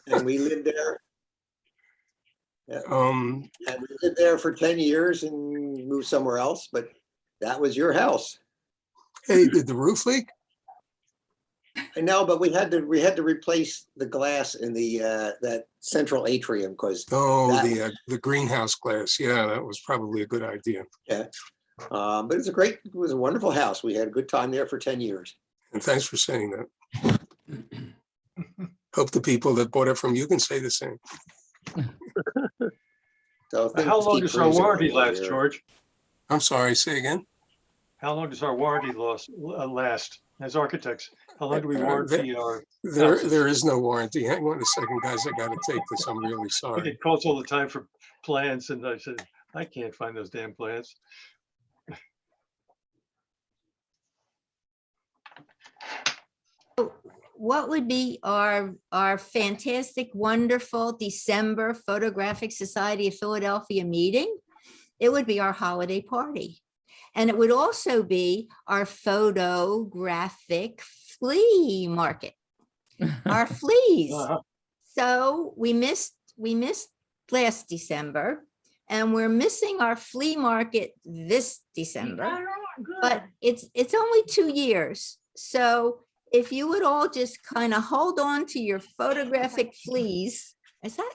And we lived there. Yeah. Um, And we lived there for 10 years and moved somewhere else, but that was your house. hey, did the roof leak? I know, but we had to replace the glass in the that central atrium because Oh, that, the greenhouse glass. Yeah, that was probably a good idea. yeah. But it was a wonderful house. We had a good time there for 10 years. And thanks for saying that. Hope the people that bought it from you can say the same. So How long keep does our freezing warranty when we're last, here. George? I'm sorry, say again. How long does our warranty last as architects? How long do we warranty our houses? There is no warranty. Hang on a second, guys. I got to take this. I'm really I sorry. get calls all the time for plans, and I said, I can't find those damn plans. What would be our fantastic, wonderful December Photographic Society of Philadelphia meeting? It would be our holiday party. And it would also be our photographic flea market, our fleas. So we missed last December, and we're missing our flea market this December, but it's only 2 years. So if you would all just kind of hold on to your photographic fleas, is that?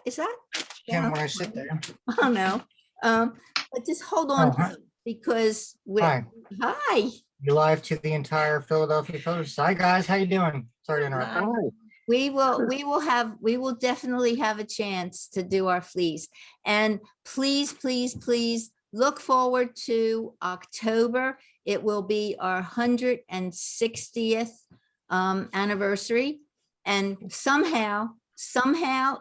Can when I sit there. Oh, no. But just hold on to them because Hi, hi. you live to the entire Philadelphia Photos. Hi guys, how you doing? Sorry to interrupt. We will definitely have a chance to do our fleas. And please, please, please look forward to October. It will be our 160th anniversary. And somehow,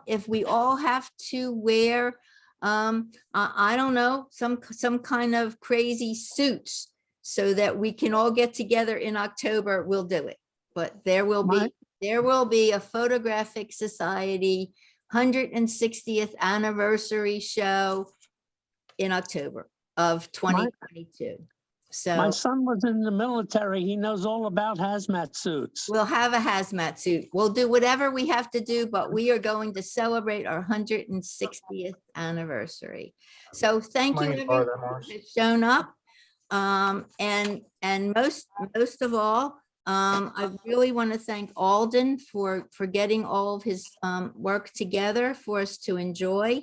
if we all have to wear, I don't know, some kind of crazy suits so that we can all get together in October, we'll do it. But there will be a Photographic Society 160th anniversary show in October of 2022. My So son was in the military. He knows all about hazmat suits. we'll have a hazmat suit. We'll do whatever we have to do, but we are going to celebrate our 160th anniversary. So thank you Might everyone borrow that, who Morris. has shown up. And most of all, I really want to thank Alden for getting all of his work together for us to enjoy.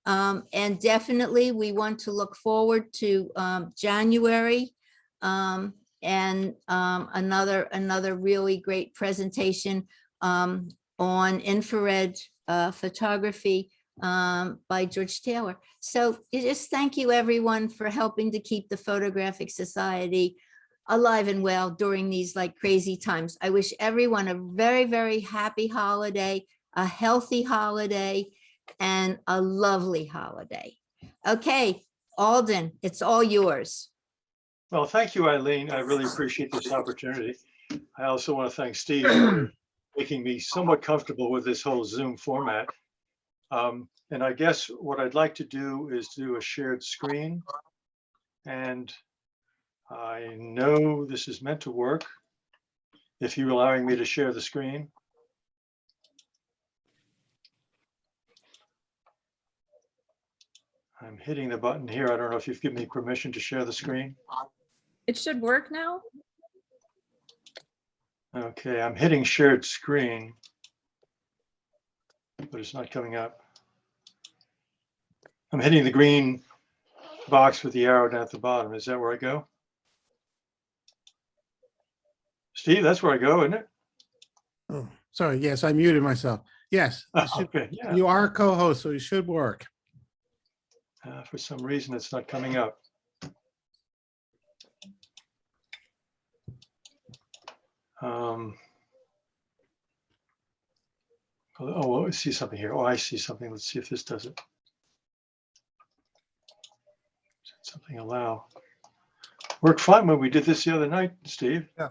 And definitely we want to look forward to January and another really great presentation on infrared photography by George Taylor. So just thank you everyone for helping to keep the Photographic Society alive and well during these like crazy times. I wish everyone a very, very happy holiday, a healthy holiday, and a lovely holiday. Okay, Alden, it's all yours. Well, thank you, Eileen. I really appreciate this opportunity. I also want to thank Steve for making me somewhat comfortable with this whole Zoom format. And I guess what I'd like to do is do a shared screen. And I know this is meant to work. If you're allowing me to share the screen. I'm hitting the button here. I don't know if you've given me permission to share the screen. It should work now. Okay, I'm hitting shared screen, but it's not coming up. I'm hitting the green box with the arrow down at the bottom. Is that where I go? Steve, that's where I go, isn't it? Oh, sorry. Yes, I muted myself. Yes, you should- Okay, yeah. you are a co-host, so it should work. For some reason, it's not coming up. Oh, I see something here. Oh, I see something. Let's see if this does it. Something allow. Worked fine when we did this the other night, Steve. Yeah.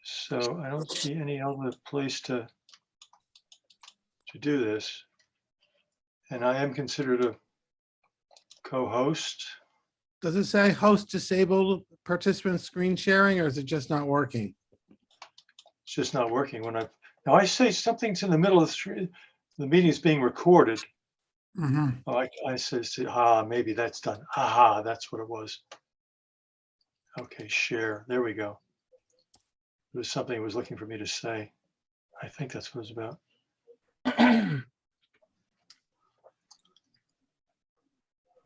So I don't see any other place to do this. And I am considered a co-host. Does it say host disabled participant screen sharing, or is it just not working? It's just not working when now I say something's in the middle of the meeting is being recorded. Mhm. Oh, I say, maybe that's done. That's what it was. Okay, share. There we go. It was something it was looking for me to say. I think that's what it's about.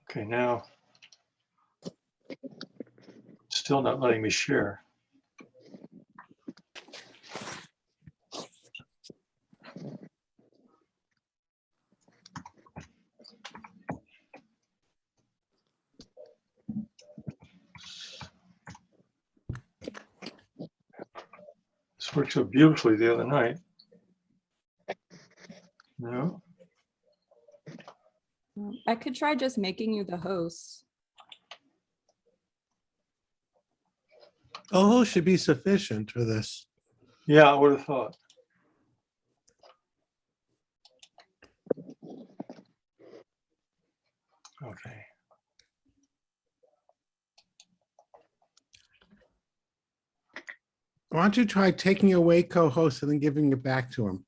Okay, now still not letting me share. This worked so beautifully the other night. No, I could try just making you the host. Oh, should be sufficient for this. yeah, I would have thought. Okay. Why don't you try taking away co-host and then giving it back to him?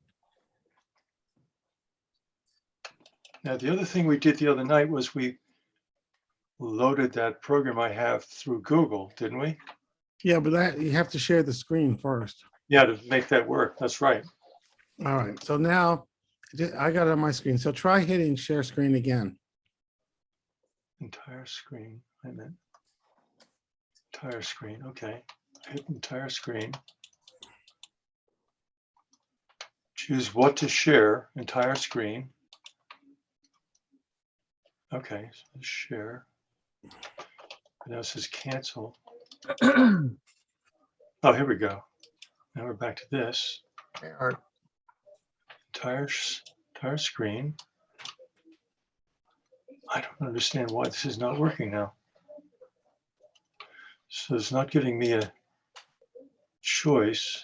Now, the other thing we did the other night was we loaded that program I have through Google, didn't we? Yeah, but that you have to share the screen first. Yeah, to make that work. That's right. All right, so now I got it on my screen. So try hitting share screen again. Entire screen. I meant entire screen. Okay. Hit entire screen. Choose what to share. Entire screen. Okay. So share. Now it says cancel. Oh, here we go. Now we're back to this. Or Entire screen. I don't understand why this is not working now. So it's not giving me a choice.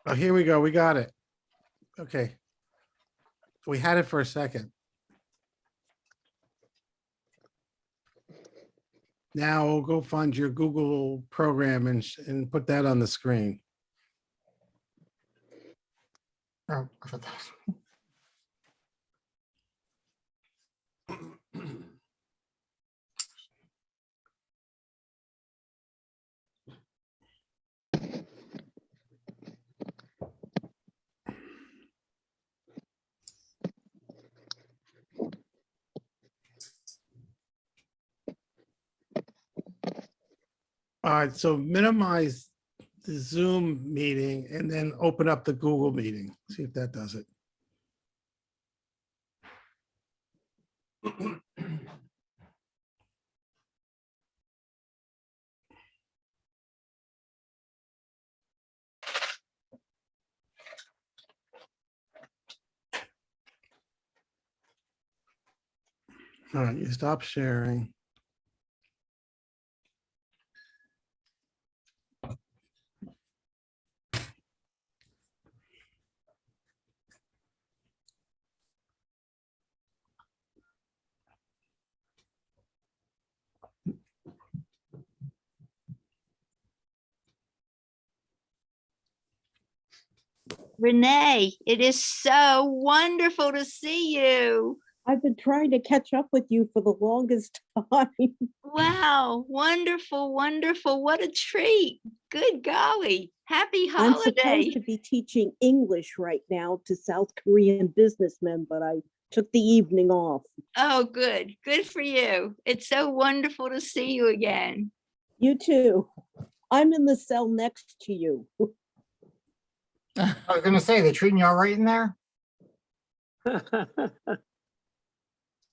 Oh, here we go. We got it. Okay. We had it for a second. Now go find your Google program and put that on the screen. oh, I thought that was- All right, so minimize the Zoom meeting and then open up the Google meeting. See if that does it. All right, you stop sharing. Renee, it is so wonderful to see you. I've been trying to catch up with you for the longest time. Wow, wonderful, wonderful. What a treat. Good golly. Happy I'm holiday. supposed to be teaching English right now to South Korean businessmen, but I took the evening off. Oh, good. Good for you. It's so wonderful to see you again. You too. I'm in the cell next to you. I was gonna say, they treating you all right in there?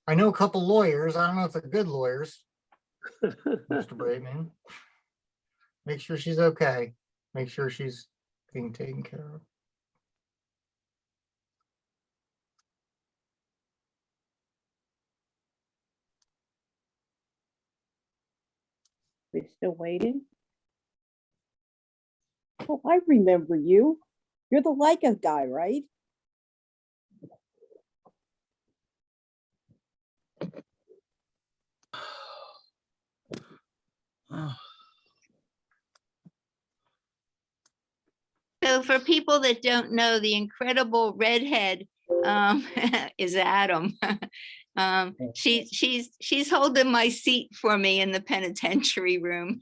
I know a couple lawyers. I don't know if they're good lawyers. Mr. Braitman. Make sure she's okay. Make sure she's being taken care of. We're still waiting. Oh, I remember you. You're the Leica guy, right? So for people that don't know, the incredible redhead is Adam. She's holding my seat for me in the penitentiary room.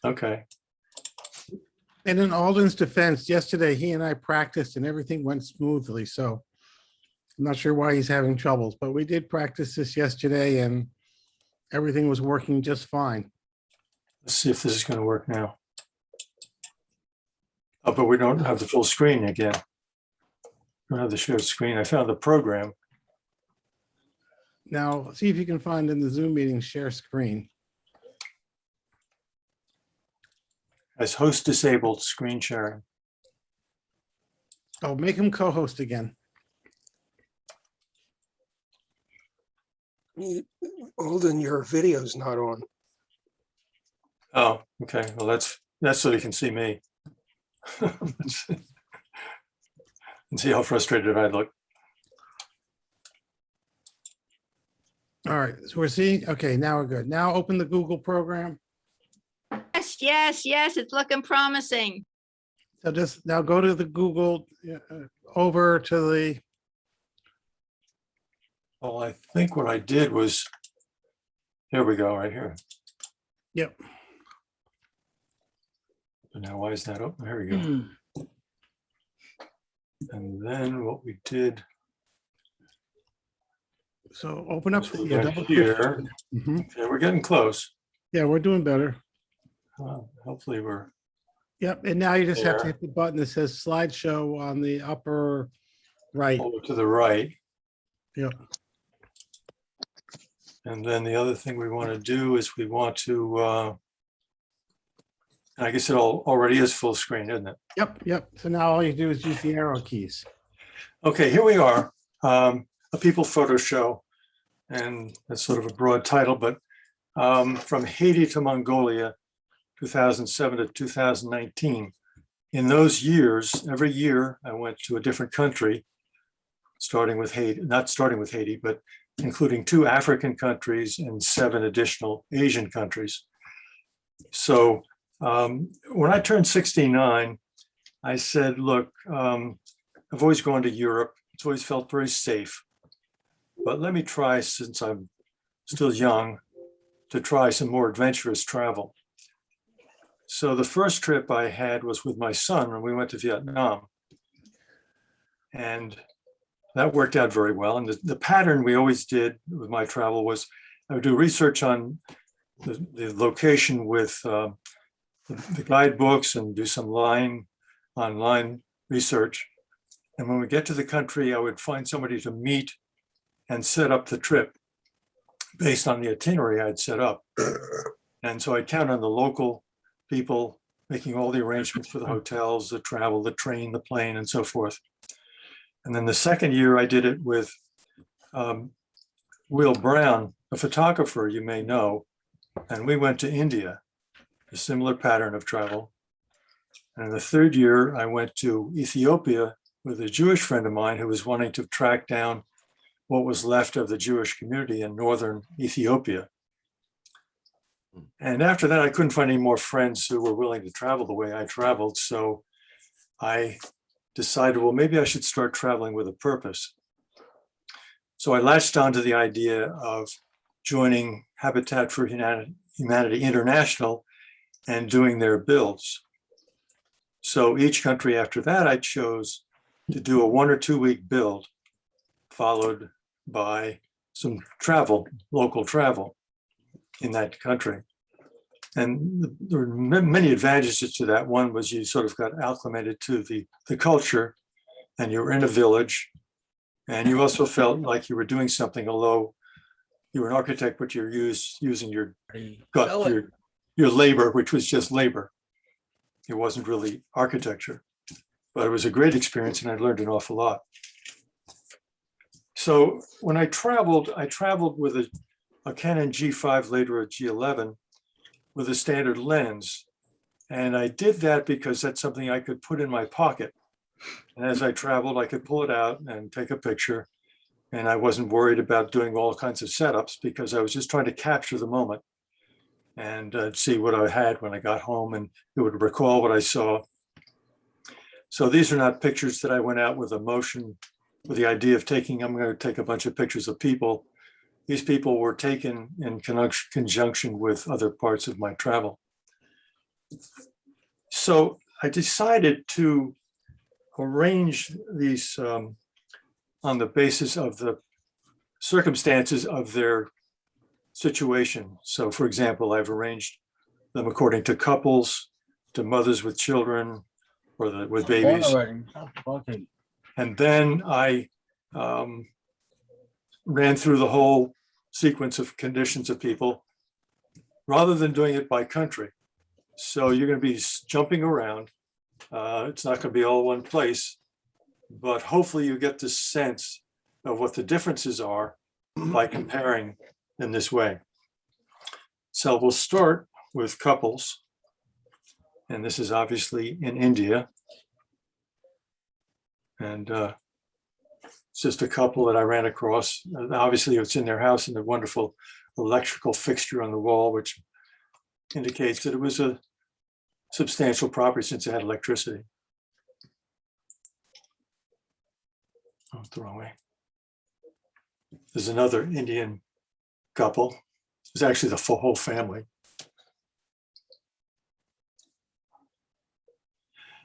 Okay. And in Alden's defense, yesterday, he and I practiced and everything went smoothly, so I'm not sure why he's having troubles, but we did practice this yesterday and everything was working just fine. Let's see if this is going to work now. Oh, but we don't have the full screen again. We don't have the shared screen. I found the program. Now, see if you can find in the Zoom meeting, share screen. As host disabled, screen sharing. Oh, make him co-host again. Alden, your video's not on. Oh, okay. Well, that's so you can see me. And see how frustrated I look. All right, so we're seeing, okay, now we're good. Now open the Google program. Yes, it's looking promising. So just now go to the Google, over to the, Well, I think what I did was, here we go, right here. yep. And now why is that open? Here we go. And then what we did, So open up. so we yeah, went double click. here. Mhm. Okay, we're getting close. Yeah, we're doing better. Hopefully we're, Yep, and now you just have to There. hit the button that says slideshow on the upper right. over to the right. Yep. And then the other thing we want to do is we want to, I guess it already is full screen, isn't it? Yep. So now all you do is use the arrow keys. Okay, here we are, a people photo show. And that's sort of a broad title, but from Haiti to Mongolia, 2007 to 2019. In those years, every year I went to a different country, starting with Haiti, not starting with Haiti, but including 2 African countries and 7 additional Asian countries. So when I turned 69, I said, look, I've always gone to Europe. It's always felt very safe. But let me try, since I'm still young, to try some more adventurous travel. So the first trip I had was with my son, and we went to Vietnam. And that worked out very well. And the pattern we always did with my travel was I would do research on the location with the guidebooks and do some online research. And when we get to the country, I would find somebody to meet and set up the trip based on the itinerary I'd set up. And so I'd count on the local people making all the arrangements for the hotels, the travel, the train, the plane, and so forth. And then the second year I did it with Will Brown, a photographer you may know, and we went to India, a similar pattern of travel. And the third year I went to Ethiopia with a Jewish friend of mine who was wanting to track down what was left of the Jewish community in northern Ethiopia. And after that, I couldn't find any more friends who were willing to travel the way I traveled. So I decided, well, maybe I should start traveling with a purpose. So I latched onto the idea of joining Habitat for Humanity International and doing their builds. So each country after that, I chose to do a 1 or 2 week build, followed by some travel, local travel in that country. And there were many advantages to that. One was you sort of got acclimated to the culture, and you were in a village, and you also felt like you were doing something, although you were an architect, but you're using your gut, your labor, which was just labor. It wasn't really architecture, but it was a great experience, and I learned an awful lot. So when I traveled with a Canon G5, later a G11, with a standard lens. And I did that because that's something I could put in my pocket. And as I traveled, I could pull it out and take a picture. And I wasn't worried about doing all kinds of setups because I was just trying to capture the moment and see what I had when I got home, and it would recall what I saw. So these are not pictures that I went out with emotion, with the idea of taking, I'm going to take a bunch of pictures of people. These people were taken in conjunction with other parts of my travel. So I decided to arrange these on the basis of the circumstances of their situation. So for example, I've arranged them according to couples, to mothers with children, or with babies. And then I ran through the whole sequence of conditions of people rather than doing it by country. So you're going to be jumping around. It's not going to be all one place, but hopefully you get the sense of what the differences are by comparing in this way. So we'll start with couples. And this is obviously in India. And it's just a couple that I ran across. Obviously it's in their house and a wonderful electrical fixture on the wall, which indicates that it was a substantial property since it had electricity. Oh, it's the wrong way. There's another Indian couple. It's actually the whole family.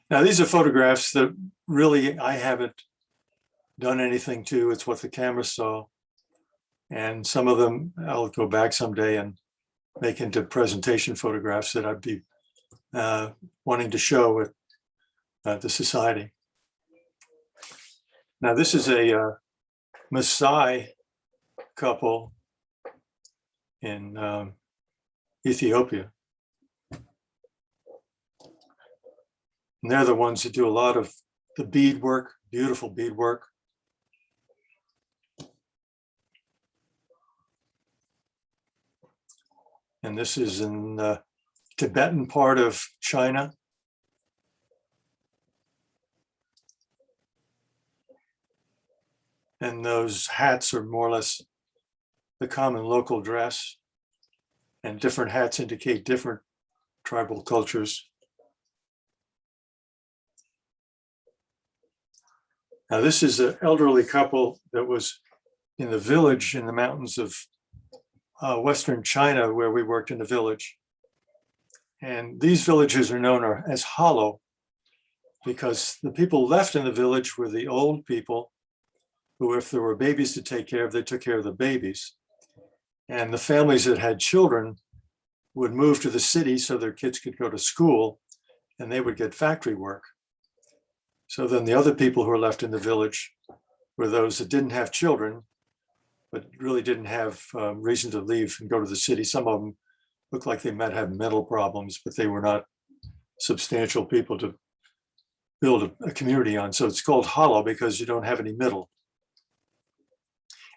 Now, these are photographs that really I haven't done anything to. It's what the camera saw. And some of them I'll go back someday and make into presentation photographs that I'd be wanting to show at the society. Now, this is a Maasai couple in Ethiopia. And they're the ones that do a lot of the beadwork, beautiful beadwork. And this is in the Tibetan part of China. And those hats are more or less the common local dress. And different hats indicate different tribal cultures. Now, this is an elderly couple that was in the village in the mountains of Western China, where we worked in the village. And these villages are known as hollow because the people left in the village were the old people who, if there were babies to take care of, they took care of the babies. And the families that had children would move to the city so their kids could go to school and they would get factory work. So then the other people who were left in the village were those that didn't have children, but really didn't have reason to leave and go to the city. Some of them looked like they might have mental problems, but they were not substantial people to build a community on. So it's called hollow because you don't have any middle.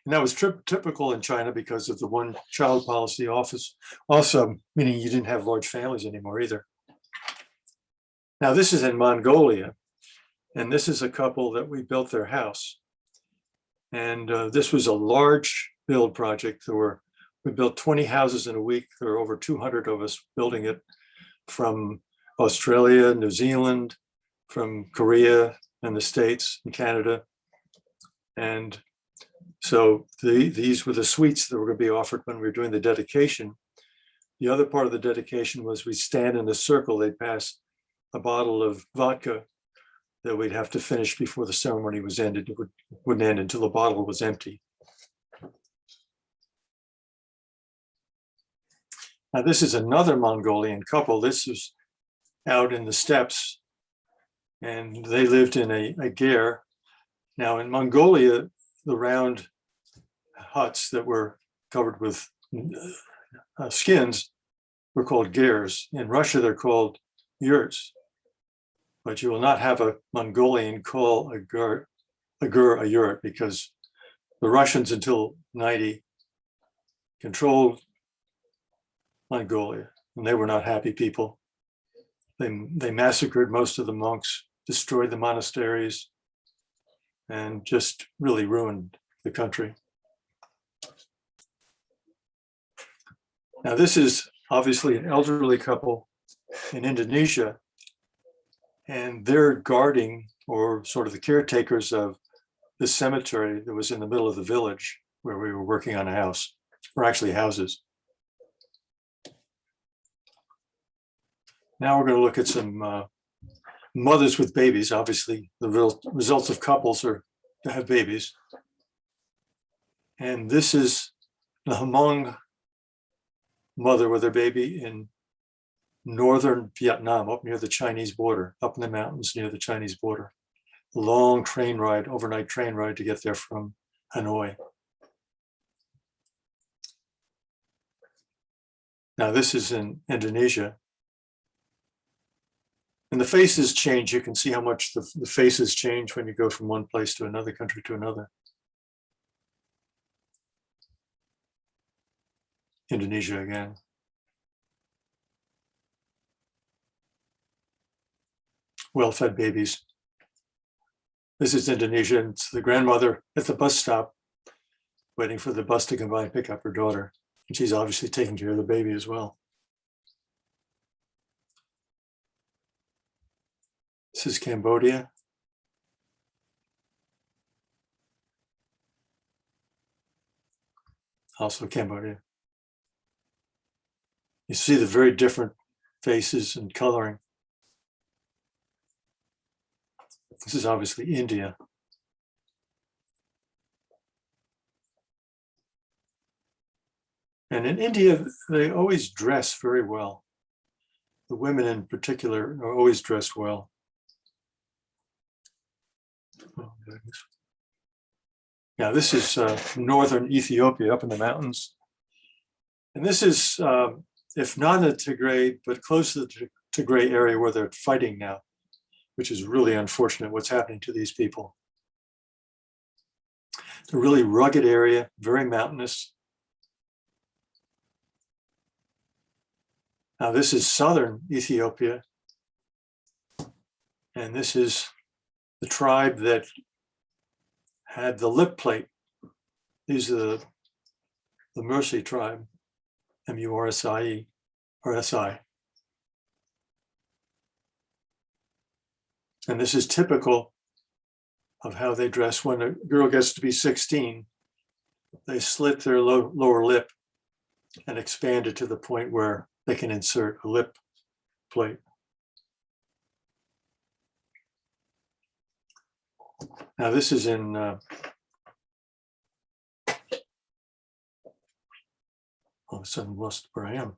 And that was typical in China because of the one-child policy office, also meaning you didn't have large families anymore either. Now, this is in Mongolia. And this is a couple that we built their house. And this was a large build project. We built 20 houses in a week. There were over 200 of us building it from Australia, New Zealand, from Korea and the States and Canada. And so these were the suites that were going to be offered when we were doing the dedication. The other part of the dedication was we stand in a circle. They'd pass a bottle of vodka that we'd have to finish before the ceremony was ended. It wouldn't end until the bottle was empty. Now, this is another Mongolian couple. This is out in the steppes, and they lived in a ger. Now, in Mongolia, the round huts that were covered with skins were called gers. In Russia, they're called yurts. But you will not have a Mongolian call a ger a yurt, because the Russians until 90 controlled Mongolia, and they were not happy people. They massacred most of the monks, destroyed the monasteries, and just really ruined the country. Now, this is obviously an elderly couple in Indonesia, and they're guarding, or sort of the caretakers of, this cemetery that was in the middle of the village where we were working on a house, or actually houses. Now we're going to look at some mothers with babies. Obviously, the real results of couples are to have babies. And this is the Hmong mother with her baby in northern Vietnam, up near the Chinese border, up in the mountains near the Chinese border. A long train ride, overnight train ride to get there from Hanoi. Now this is in Indonesia. And the faces change. You can see how much the faces change when you go from one place to another country to another. Indonesia again. Well-fed babies. This is Indonesia, and it's the grandmother at the bus stop waiting for the bus to come by and pick up her daughter. And she's obviously taking care of the baby as well. This is Cambodia. Also Cambodia. You see the very different faces and coloring. This is obviously India. And in India, they always dress very well. The women in particular are always dressed well. Oh, goodness. Now, this is northern Ethiopia up in the mountains. And this is, if not the Tigray, but close to the Tigray area where they're fighting now, which is really unfortunate what's happening to these people. It's a really rugged area, very mountainous. Now this is southern Ethiopia. And this is the tribe that had the lip plate. These are the Mursi tribe, M-U-R-S-I-E, or S-I. And this is typical of how they dress. When a girl gets to be 16, they slit their lower lip and expand it to the point where they can insert a lip plate. Now this is in all of a sudden lost where I am.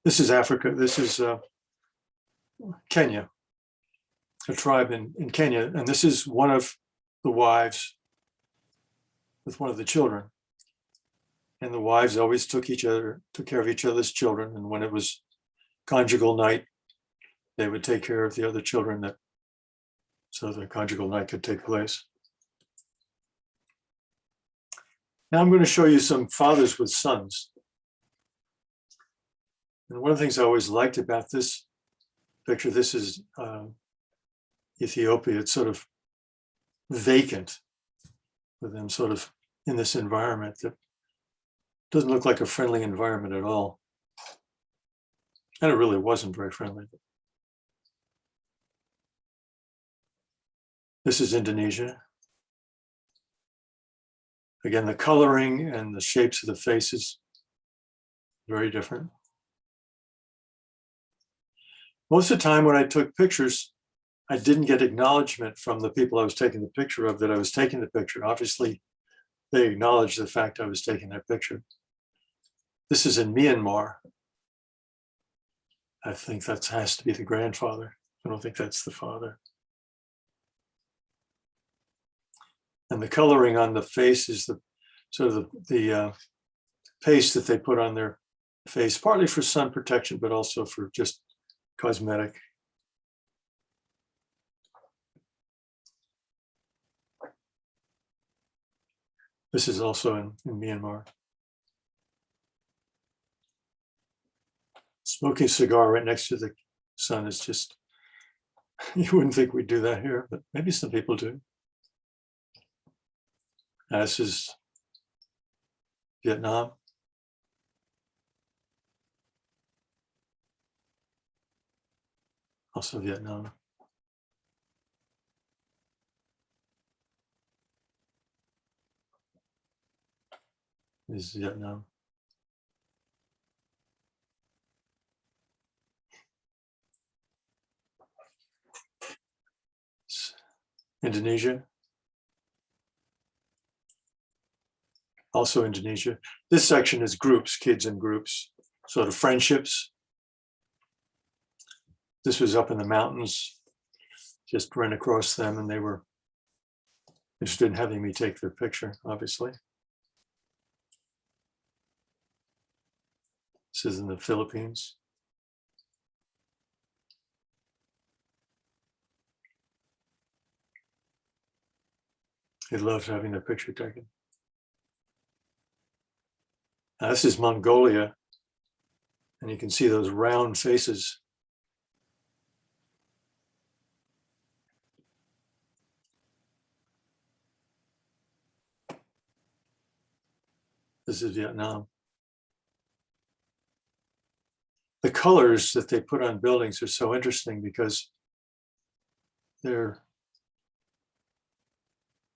This is Africa. This is Kenya, a tribe in Kenya. And this is one of the wives with one of the children. And the wives always took care of each other's children. And when it was conjugal night, they would take care of the other children so the conjugal night could take place. Now I'm going to show you some fathers with sons. And one of the things I always liked about this picture, this is Ethiopia. It's sort of vacant with them sort of in this environment that doesn't look like a friendly environment at all. And it really wasn't very friendly. This is Indonesia. Again, the coloring and the shapes of the faces, very different. Most of the time when I took pictures, I didn't get acknowledgement from the people I was taking the picture of that I was taking the picture. Obviously, they acknowledged the fact I was taking that picture. This is in Myanmar. I think that has to be the grandfather. I don't think that's the father. And the coloring on the face is the sort of the paste that they put on their face, partly for sun protection, but also for just cosmetic. This is also in Myanmar. Smoking a cigar right next to the sun is just, you wouldn't think we'd do that here, but maybe some people do. This is Vietnam. Also Vietnam. This is Vietnam. Indonesia. Also Indonesia. This section is groups, kids in groups, sort of friendships. This was up in the mountains, just ran across them, and they were interested in having me take their picture, obviously. This is in the Philippines. They loved having their picture taken. Now, this is Mongolia, and you can see those round faces. This is Vietnam. The colors that they put on buildings are so interesting because they're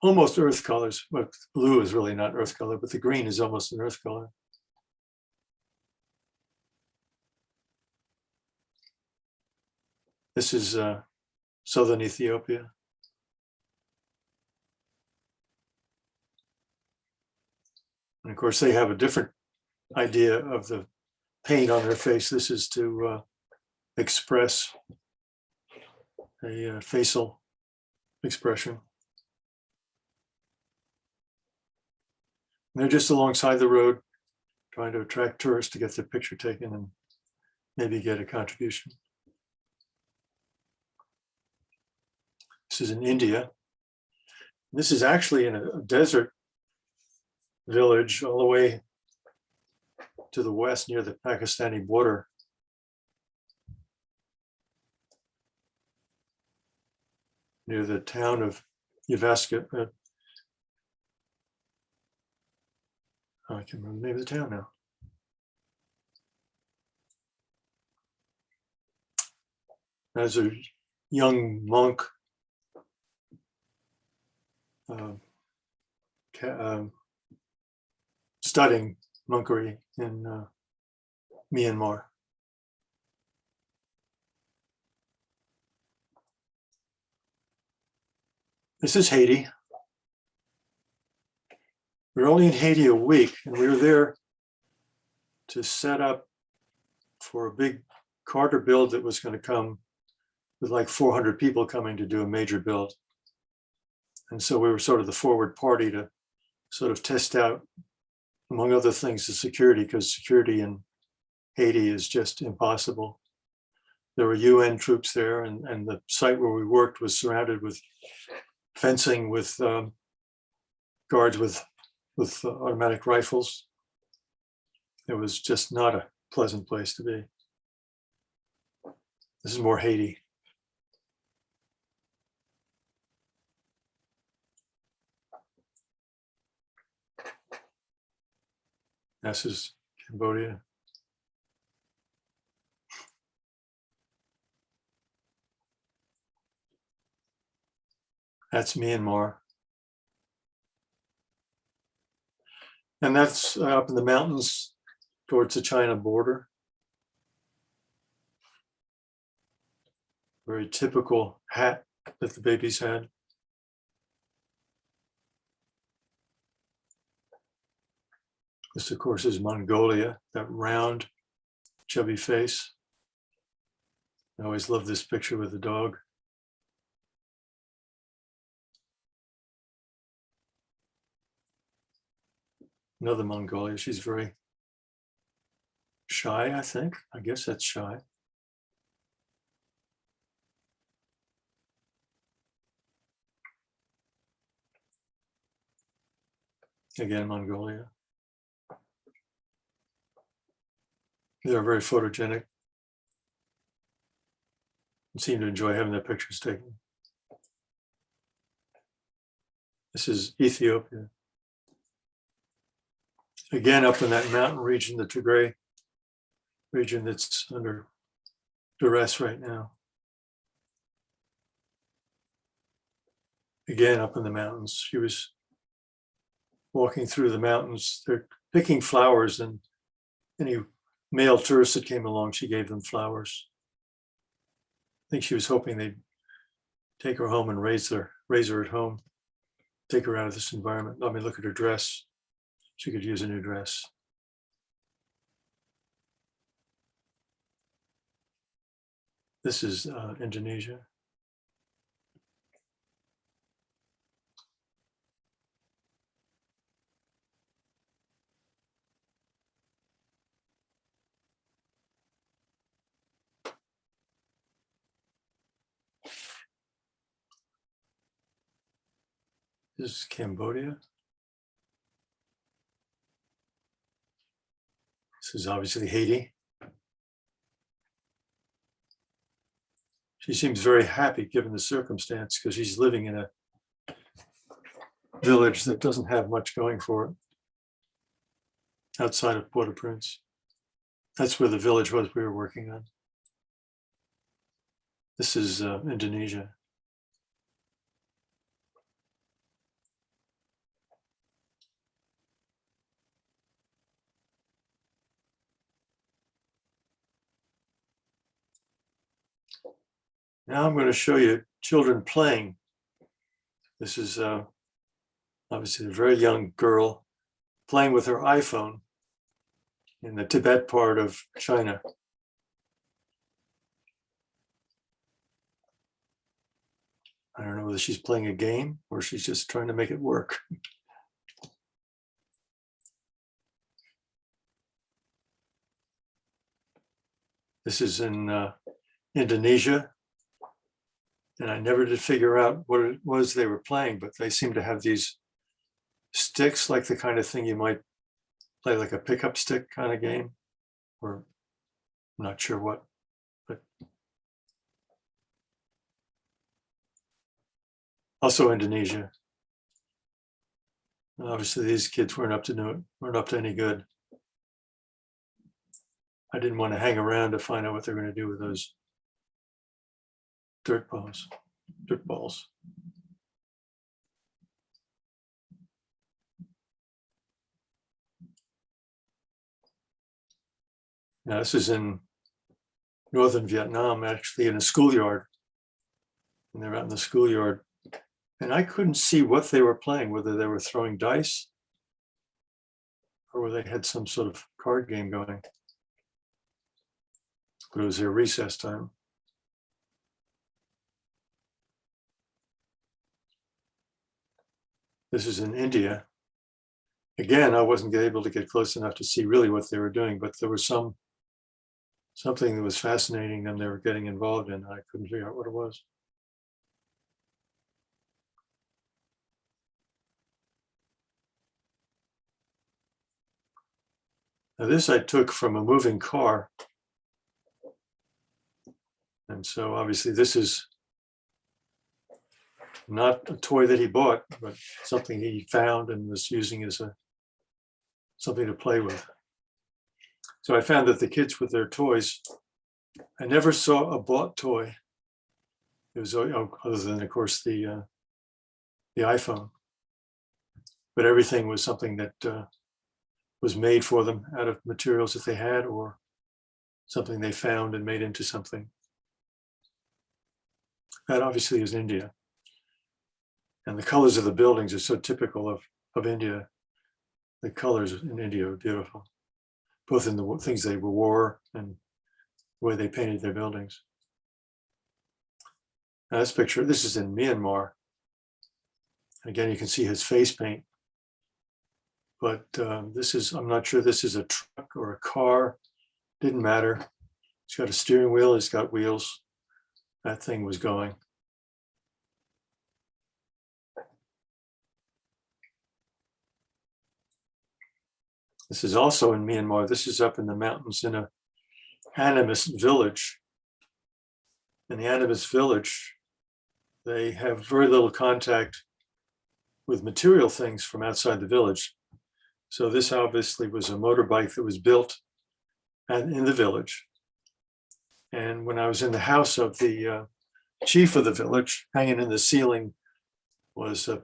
almost earth colors. Well, blue is really not earth color, but the green is almost an earth color. This is southern Ethiopia. And of course, they have a different idea of the paint on their face. This is to express a facial expression. And they're just alongside the road, trying to attract tourists to get their picture taken and maybe get a contribution. This is in India. This is actually in a desert village all the way to the west near the Pakistani border. Near the town of Yavaska. I can remember the name of the town now. As a young monk, studying monkery in Myanmar. This is Haiti. We were only in Haiti a week, and we were there to set up for a big Carter build that was going to come with like 400 people coming to do a major build. And so we were sort of the forward party to sort of test out, among other things, the security, because security in Haiti is just impossible. There were UN troops there, and the site where we worked was surrounded with fencing with guards with automatic rifles. It was just not a pleasant place to be. This is more Haiti. This is Cambodia. That's Myanmar. And that's up in the mountains towards the China border. Very typical hat that the babies had. This, of course, is Mongolia, that round, chubby face. I always love this picture with the dog. Another Mongolia. She's very shy, I think. I guess that's shy. Again, Mongolia. They're very photogenic and seem to enjoy having their pictures taken. This is Ethiopia. Again, up in that mountain region, the Tigray region that's under duress right now. Again, up in the mountains. She was walking through the mountains. They're picking flowers, and any male tourists that came along, she gave them flowers. I think she was hoping they'd take her home and raise her at home, take her out of this environment. Let me look at her dress. She could use a new dress. This is Indonesia. This is Cambodia. This is obviously Haiti. She seems very happy given the circumstance because she's living in a village that doesn't have much going for it outside of Port-au-Prince. That's where the village was we were working on. This is Indonesia. Now I'm going to show you children playing. This is obviously a very young girl playing with her iPhone in the Tibet part of China. I don't know whether she's playing a game or she's just trying to make it work. This is in Indonesia. And I never did figure out what it was they were playing, but they seem to have these sticks, like the kind of thing you might play, like a pickup stick kind of game, or I'm not sure what, but also Indonesia. And obviously these kids weren't up to any good. I didn't want to hang around to find out what they're going to do with those dirt balls. Now this is in northern Vietnam, actually in a schoolyard. And they're out in the schoolyard. And I couldn't see what they were playing, whether they were throwing dice or whether they had some sort of card game going. But it was their recess time. This is in India. Again, I wasn't able to get close enough to see really what they were doing, but there was something that was fascinating them they were getting involved in. I couldn't figure out what it was. Now this I took from a moving car. And so obviously this is not a toy that he bought, but something he found and was using as something to play with. So I found that the kids with their toys, I never saw a bought toy. It was other than, of course, the iPhone. But everything was something that was made for them out of materials that they had or something they found and made into something. That obviously is India. And the colors of the buildings are so typical of India. The colors in India are beautiful, both in the things they wore and the way they painted their buildings. Now this picture, this is in Myanmar. Again, you can see his face paint. But this is, I'm not sure this is a truck or a car. Didn't matter. It's got a steering wheel, it's got wheels. That thing was going. This is also in Myanmar. This is up in the mountains in a animist village. In the animist village, they have very little contact with material things from outside the village. So this obviously was a motorbike that was built in the village. And when I was in the house of the chief of the village, hanging in the ceiling was a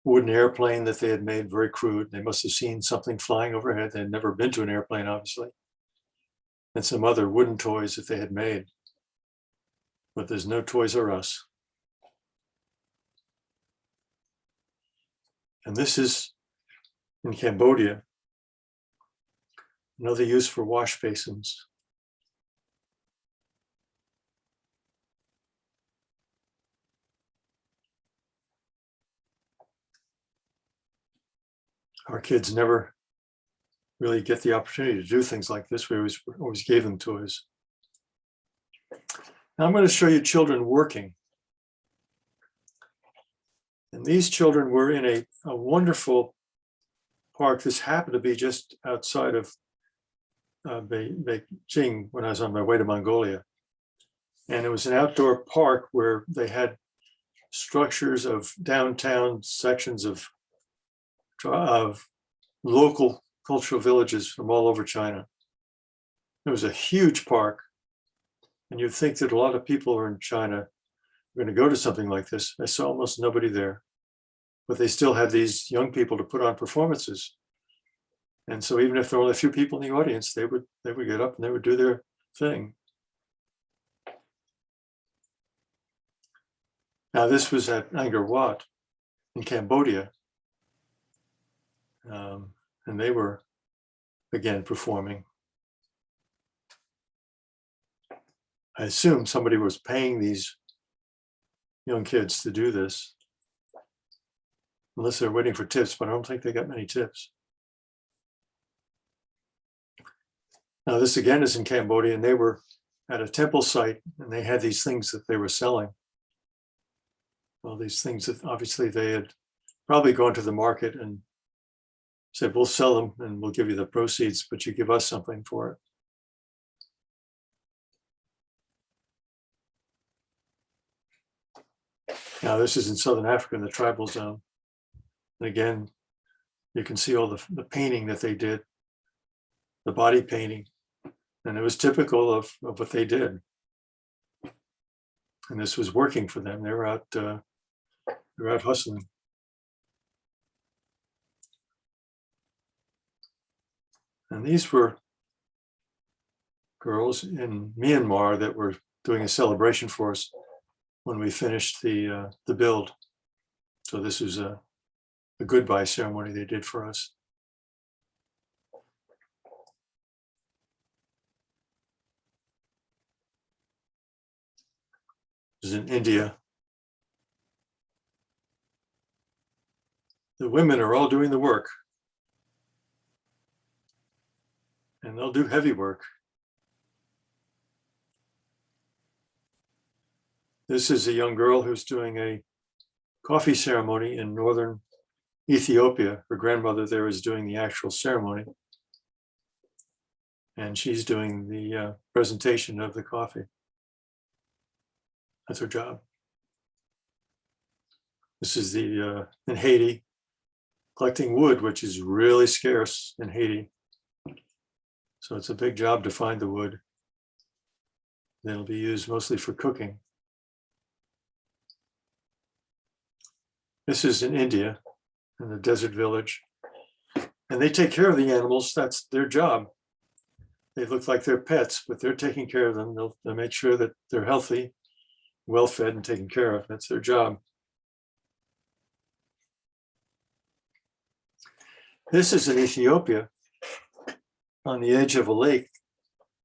wooden airplane that they had made, very crude. They must have seen something flying overhead. They had never been to an airplane, obviously. And some other wooden toys that they had made. But there's no Toys R Us. And this is in Cambodia, another use for wash basins. Our kids never really get the opportunity to do things like this. We always gave them toys. Now I'm going to show you children working. And these children were in a wonderful park. This happened to be just outside of Beijing when I was on my way to Mongolia. And it was an outdoor park where they had structures of downtown sections of local cultural villages from all over China. It was a huge park. And you'd think that a lot of people are in China are going to go to something like this. I saw almost nobody there, but they still had these young people to put on performances. And so even if there were only a few people in the audience, they would get up and they would do their thing. Now this was at Angkor Wat in Cambodia. And they were, again, performing. I assume somebody was paying these young kids to do this, unless they're waiting for tips, but I don't think they got many tips. Now this again is in Cambodia, and they were at a temple site, and they had these things that they were selling. Well, these things that obviously they had probably gone to the market and said, we'll sell them and we'll give you the proceeds, but you give us something for it. Now this is in Southern Africa in the tribal zone. And again, you can see all the painting that they did, the body painting. And it was typical of what they did. And this was working for them. They were out hustling. And these were girls in Myanmar that were doing a celebration for us when we finished the build. So this was a goodbye ceremony they did for us. This is in India. The women are all doing the work. And they'll do heavy work. This is a young girl who's doing a coffee ceremony in northern Ethiopia. Her grandmother there is doing the actual ceremony. And she's doing the presentation of the coffee. That's her job. This is the in Haiti, collecting wood, which is really scarce in Haiti. So it's a big job to find the wood. That'll be used mostly for cooking. This is in India, in the desert village. And they take care of the animals. That's their job. They look like they're pets, but they're taking care of them. They'll make sure that they're healthy, well-fed, and taken care of. That's their job. This is in Ethiopia, on the edge of a lake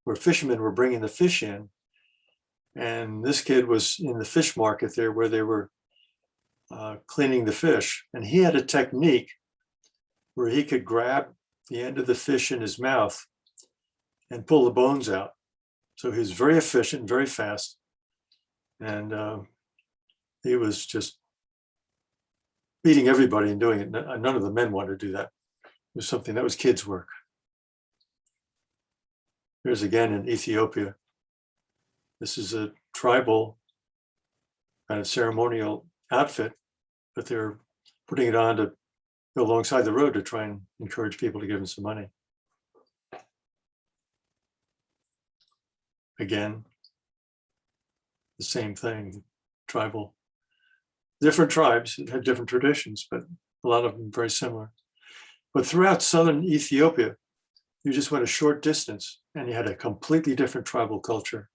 where fishermen were bringing the fish in. And this kid was in the fish market there where they were cleaning the fish. And he had a technique where he could grab the end of the fish in his mouth and pull the bones out. So he was very efficient, very fast. And he was just beating everybody and doing it. None of the men wanted to do that. It was something that was kids' work. Here's again in Ethiopia. This is a tribal kind of ceremonial outfit, but they're putting it on to go alongside the road to try and encourage people to give him some money. Again, the same thing, tribal, different tribes had different traditions, but a lot of them very similar. But throughout southern Ethiopia, you just went a short distance and you had a completely different tribal culture.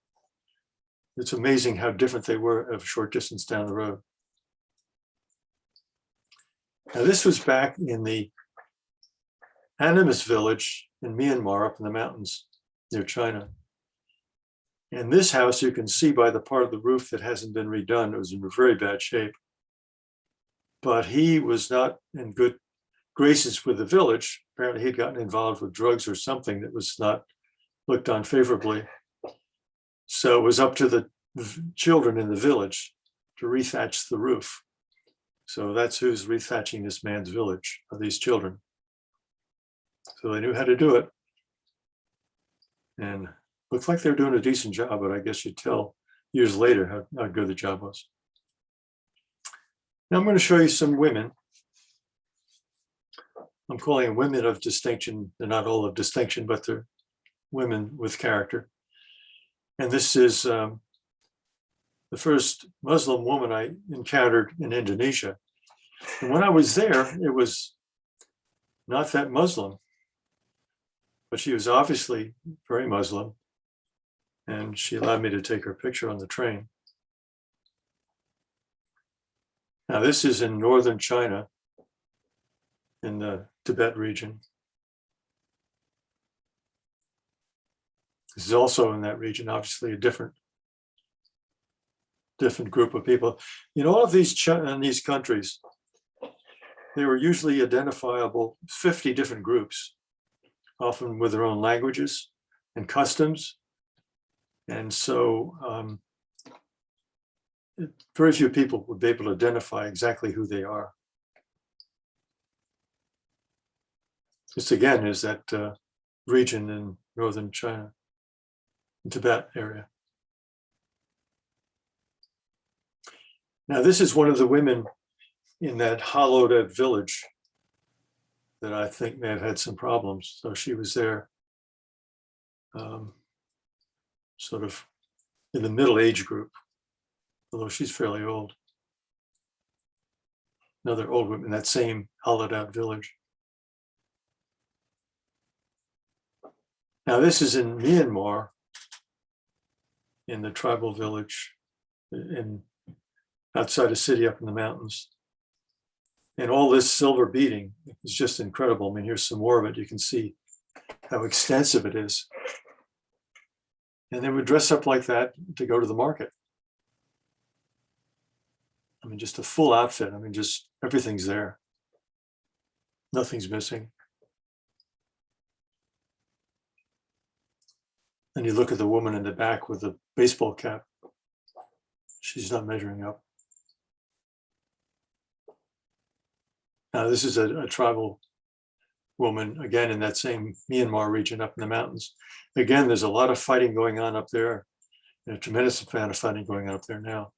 It's amazing how different they were of a short distance down the road. Now, this was back in the Animus village in Myanmar, up in the mountains near China. And this house, you can see by the part of the roof that hasn't been redone, it was in very bad shape. But he was not in good graces with the village. Apparently he'd gotten involved with drugs or something that was not looked on favorably. So it was up to the children in the village to rethatch the roof. So that's who's rethatching this man's village, are these children. So they knew how to do it. And looked like they were doing a decent job, but I guess you'd tell years later how good the job was. Now I'm going to show you some women. I'm calling them women of distinction. They're not all of distinction, but they're women with character. And this is the first Muslim woman I encountered in Indonesia. And when I was there, it was not that Muslim, but she was obviously very Muslim. And she allowed me to take her picture on the train. Now, this is in northern China, in the Tibet region. This is also in that region, obviously a different group of people. In all of these countries, they were usually identifiable 50 different groups, often with their own languages and customs. And so very few people would be able to identify exactly who they are. This again is that region in northern China, in Tibet area. Now, this is one of the women in that hollowed out village that I think may have had some problems. So she was there sort of in the middle age group, although she's fairly old. Another old woman in that same hollowed out village. Now, this is in Myanmar, in the tribal village, outside a city up in the mountains. And all this silver beading is just incredible. I mean, here's some more of it. You can see how extensive it is. And they would dress up like that to go to the market. I mean, just a full outfit. I mean, just everything's there. Nothing's missing. And you look at the woman in the back with the baseball cap. She's not measuring up. Now, this is a tribal woman, again, in that same Myanmar region up in the mountains. Again, there's a lot of fighting going on up there, and a tremendous amount of fighting going on up there now.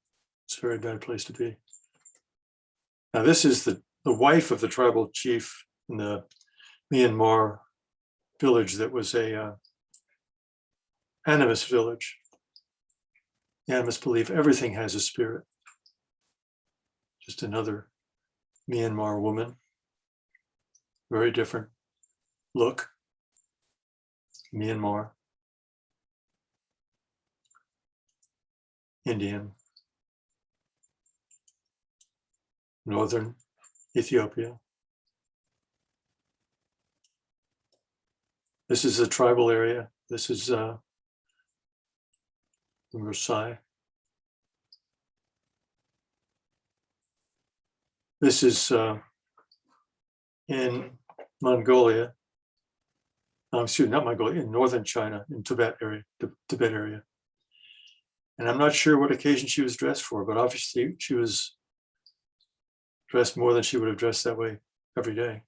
It's a very bad place to be. Now, this is the wife of the tribal chief in the Myanmar village that was a Animus village. The Animus believe everything has a spirit. Just another Myanmar woman. Very different look. Myanmar. Indian. Northern Ethiopia. This is a tribal area. This is Versailles. This is in Mongolia. Excuse me, not Mongolia, in northern China, in Tibet area, Tibet area. And I'm not sure what occasion she was dressed for, but obviously she was dressed more than she would have dressed that way every day.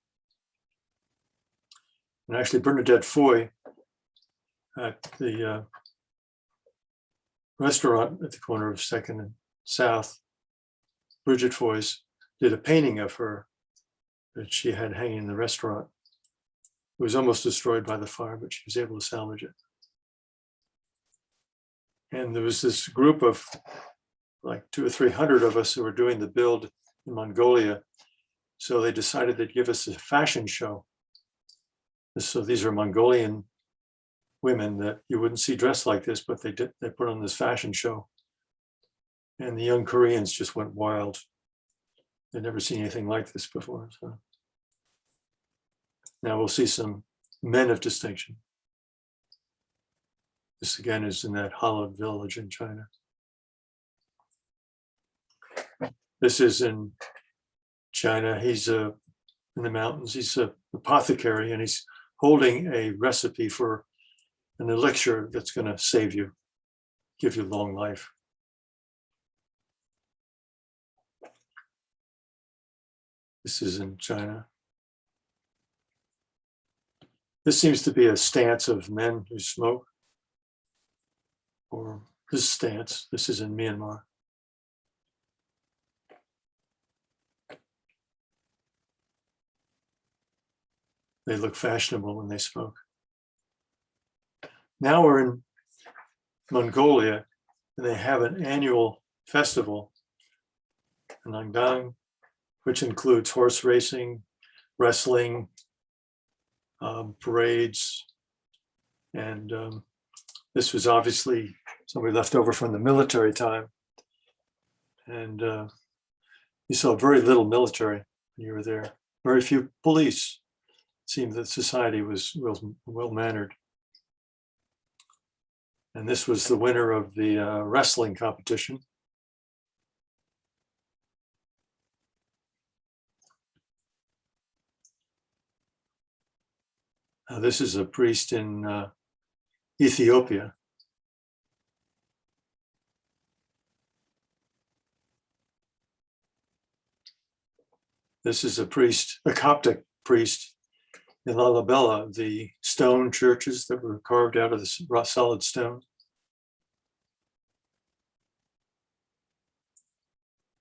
And actually Bernadette Foy at the restaurant at the corner of 2nd and South, Bridget Foy's, did a painting of her that she had hanging in the restaurant. It was almost destroyed by the fire, but she was able to salvage it. And there was this group of like 200 or 300 of us who were doing the build in Mongolia. So they decided they'd give us a fashion show. So these are Mongolian women that you wouldn't see dressed like this, but they put on this fashion show. And the young Koreans just went wild. They'd never seen anything like this before. So now we'll see some men of distinction. This again is in that hollowed village in China. This is in China. He's in the mountains. He's an apothecary, and he's holding a recipe for an elixir that's going to save you, give you long life. This is in China. This seems to be a stance of men who smoke, or his stance. This is in Myanmar. They look fashionable when they smoke. Now we're in Mongolia, and they have an annual festival in Langdang, which includes horse racing, wrestling, parades. And this was obviously somebody left over from the military time. And you saw very little military when you were there, very few police. It seemed that society was well-mannered. And this was the winner of the wrestling competition. This is a priest in Ethiopia. This is a priest, a Coptic priest in Lalibela, the stone churches that were carved out of the solid stone.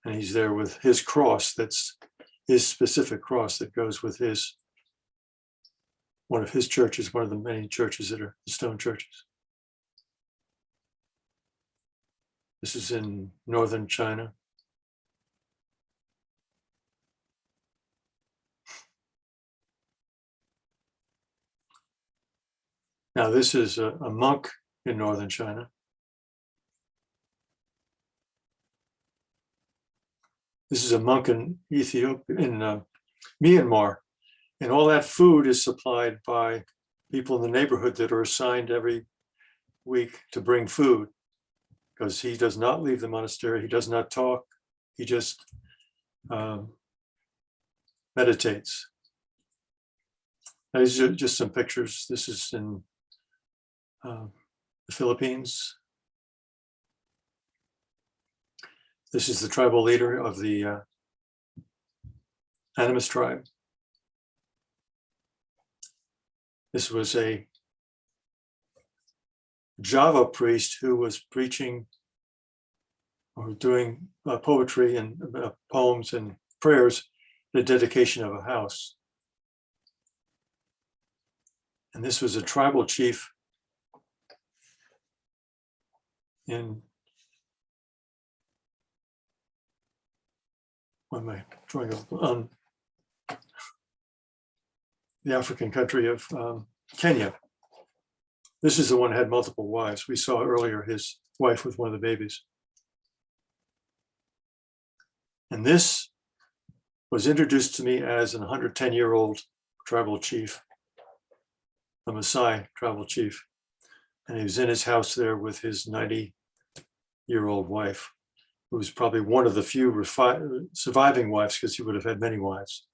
And he's there with his cross, that's his specific cross that goes with his, one of his churches, one of the many churches that are stone churches. This is in northern China. Now this is a monk in northern China. This is a monk in Ethiopia, in Myanmar. And all that food is supplied by people in the neighborhood that are assigned every week to bring food, because he does not leave the monastery. He does not talk. He just meditates. Now, these are just some pictures. This is in the Philippines. This is the tribal leader of the Animist tribe. This was a Java priest who was preaching or doing poetry and poems and prayers, the dedication of a house. And this was a tribal chief in, what am I drawing of, the African country of Kenya. This is the one that had multiple wives. We saw earlier his wife with one of the babies. And this was introduced to me as an 110-year-old tribal chief, a Maasai tribal chief. And he was in his house there with his 90-year-old wife, who was probably one of the few surviving wives, because he would have had many wives.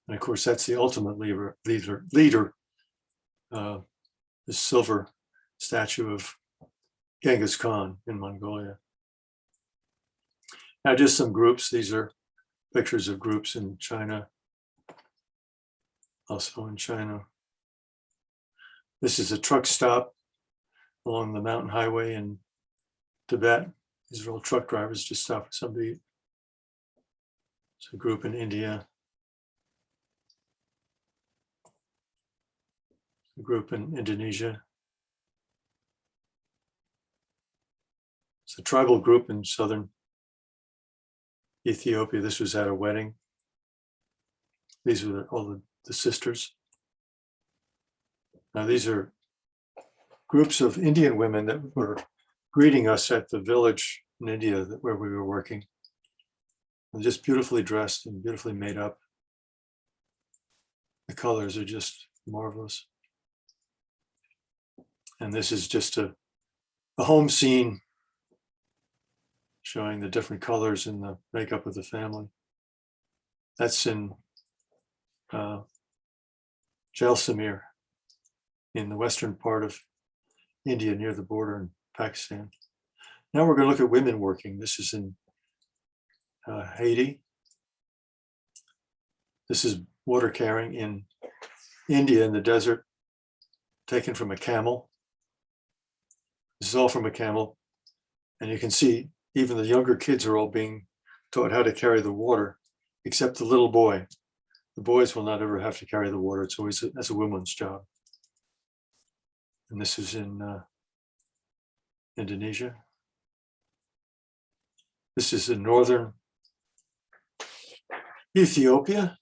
And of course, that's the ultimate leader, the silver statue of Genghis Khan in Mongolia. Now, just some groups. These are pictures of groups in China, also in China. This is a truck stop along the mountain highway in Tibet. These are all truck drivers just stopping somebody. It's a group in India. A group in Indonesia. It's a tribal group in southern Ethiopia. This was at a wedding. These were all the sisters. Now these are groups of Indian women that were greeting us at the village in India where we were working. And just beautifully dressed and beautifully made up. The colors are just marvelous. And this is just a home scene showing the different colors in the makeup of the family. That's in Jaisalmer in the western part of India near the border in Pakistan. Now we're going to look at women working. This is in Haiti. This is water carrying in India in the desert, taken from a camel. This is all from a camel. And you can see even the younger kids are all being taught how to carry the water, except the little boy. The boys will not ever have to carry the water. It's always that's a woman's job. And this is in Indonesia. This is in northern Ethiopia.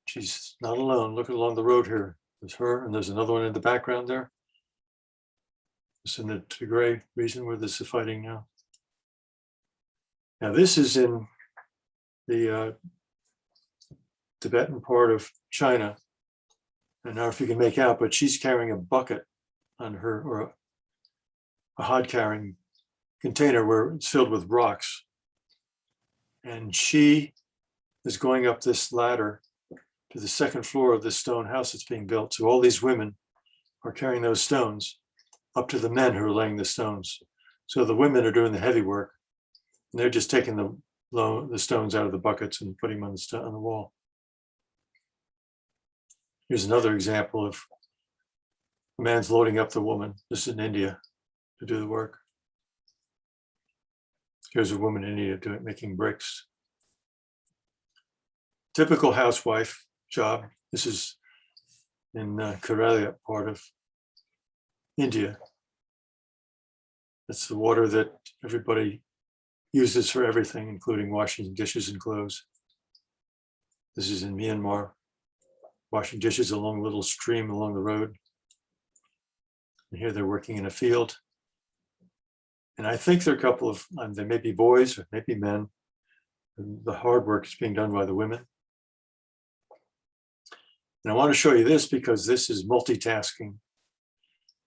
She's not alone. Look along the road here. There's her, and there's another one in the background there. It's in the Tigray region where this is fighting now. Now this is in the Tibetan part of China. And now if you can make out, but she's carrying a bucket on her, or a hod carrying container where it's filled with rocks. And she is going up this ladder to the second floor of this stone house that's being built. So all these women are carrying those stones up to the men who are laying the stones. So the women are doing the heavy work, and they're just taking the stones out of the buckets and putting them on the wall. Here's another example of a man's loading up the woman. This is in India to do the work. Here's a woman in India making bricks. Typical housewife job. This is in Kerala part of India. That's the water that everybody uses for everything, including washing dishes and clothes. This is in Myanmar, washing dishes along a little stream along the road. And here they're working in a field. And I think there are a couple of, they may be boys or maybe men. And the hard work is being done by the women. And I want to show you this because this is multitasking.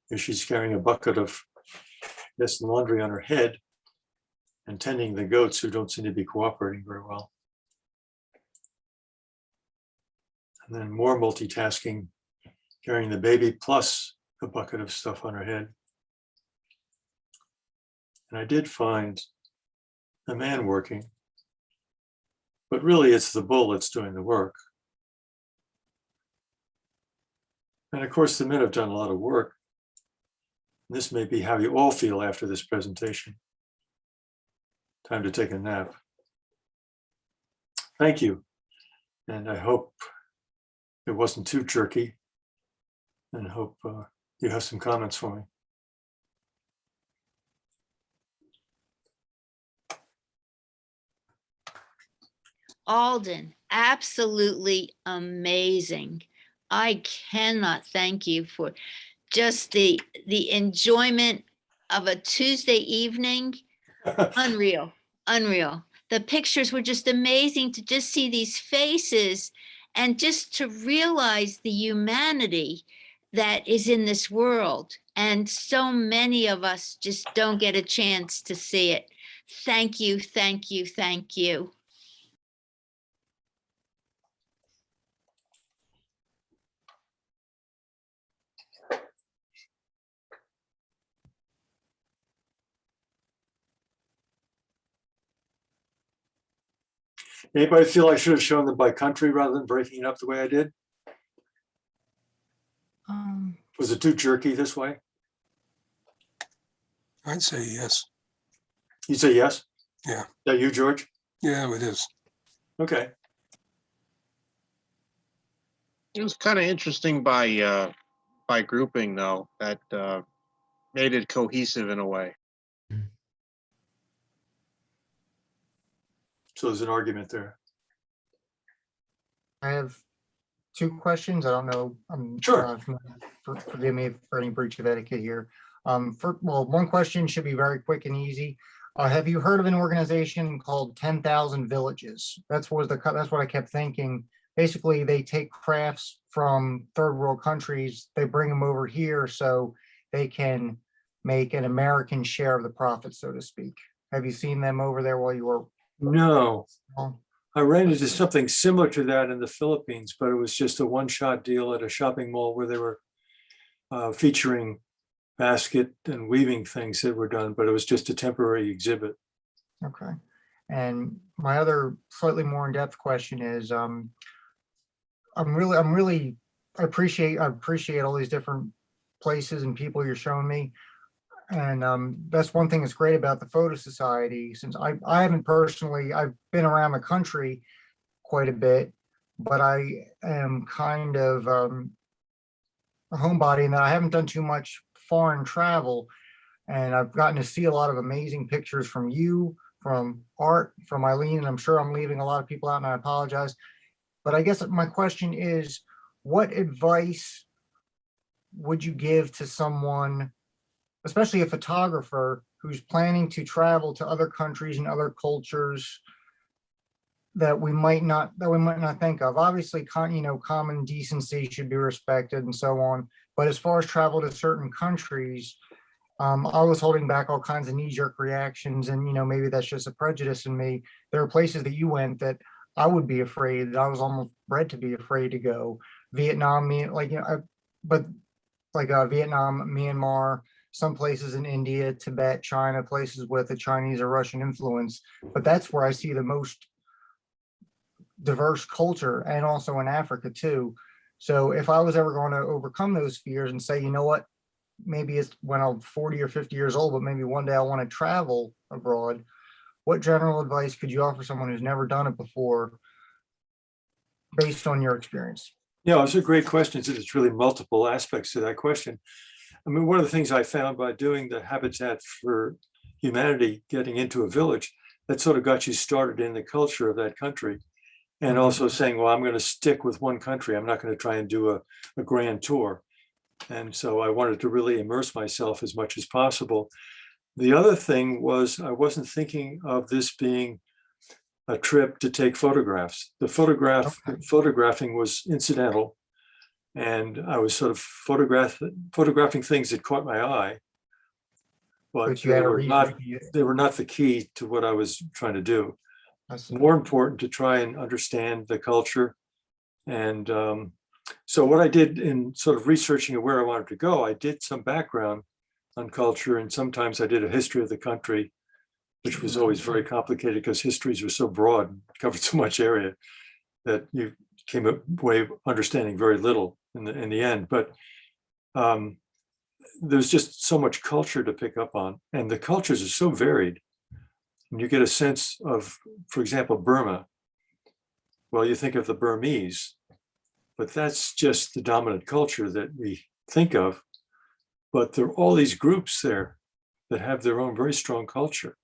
Here she's carrying a bucket of this laundry on her head and tending the goats who don't seem to be cooperating very well. And then more multitasking, carrying the baby plus a bucket of stuff on her head. And I did find a man working, but really it's the bull that's doing the work. And of course, the men have done a lot of work. This may be how you all feel after this presentation. Time to take a nap. Thank you. And I hope it wasn't too jerky, and hope you have some comments for me. Alden, absolutely amazing. I cannot thank you for just the enjoyment of a Tuesday evening. Unreal, unreal. The pictures were just amazing to just see these faces and just to realize the humanity that is in this world. And so many of us just don't get a chance to see it. Thank you, thank you, thank you. Anybody feel I should have shown them by country rather than breaking it up the way I did? Was it too jerky this way? I'd say yes. You say yes? Yeah. Is that you, George? Yeah, it is. Okay. It was kind of interesting by grouping though, that made it cohesive in a way. So there's an argument there. I have two questions. I don't know. Sure. Forgive me for any breach of etiquette here. One question should be very quick and easy. Have you heard of an organization called 10,000 Villages? That's what I kept thinking. Basically, they take crafts from third world countries, they bring them over here so they can make an American share of the profit, so to speak. Have you seen them over there while you were? No, Oh, I ran into something similar to that in the Philippines, but it was just a one-shot deal at a shopping mall where they were featuring basket and weaving things that were done, but it was just a temporary exhibit. okay. And my other slightly more in-depth question is, I appreciate all these different places and people you're showing me. And that's one thing that's great about the Photo Society, since I haven't personally, I've been around the country quite a bit, but I am kind of a homebody in that I haven't done too much foreign travel. And I've gotten to see a lot of amazing pictures from you, from Art, from Eileen, and I'm sure I'm leaving a lot of people out and I apologize. But I guess my question is, what advice would you give to someone, especially a photographer who's planning to travel to other countries and other cultures that we might not think of? Obviously, common decency should be respected and so on. But as far as travel to certain countries, I was holding back all kinds of knee-jerk reactions, and maybe that's just a prejudice in me. There are places that you went that I would be afraid, that I was almost bred to be afraid to go. Vietnam, Vietnam, Myanmar, some places in India, Tibet, China, places with a Chinese or Russian influence. But that's where I see the most diverse culture, and also in Africa too. So if I was ever going to overcome those fears and say, you know what, maybe it's when I'm 40 or 50 years old, but maybe one day I want to travel abroad, what general advice could you offer someone who's never done it before based on your experience? Yeah, those are great questions. It's really multiple aspects to that question. I mean, one of the things I found by doing the Habitat for Humanity, getting into a village, that sort of got you started in the culture of that country. And also saying, well, I'm going to stick with one country. I'm not going to try and do a grand tour. And so I wanted to really immerse myself as much as possible. The other thing was I wasn't thinking of this being a trip to take photographs. The photographing was incidental, and I was sort of photographing things that caught my eye, but you had a reason. they were not the key to what I was trying to do. More important to try and understand the culture. And so what I did in sort of researching where I wanted to go, I did some background on culture, and sometimes I did a history of the country, which was always very complicated because histories were so broad, covered so much area that you came away understanding very little in the end. But there's just so much culture to pick up on, and the cultures are so varied. And you get a sense of, for example, Burma. Well, you think of the Burmese, but that's just the dominant culture that we think of. But there are all these groups there that have their own very strong culture.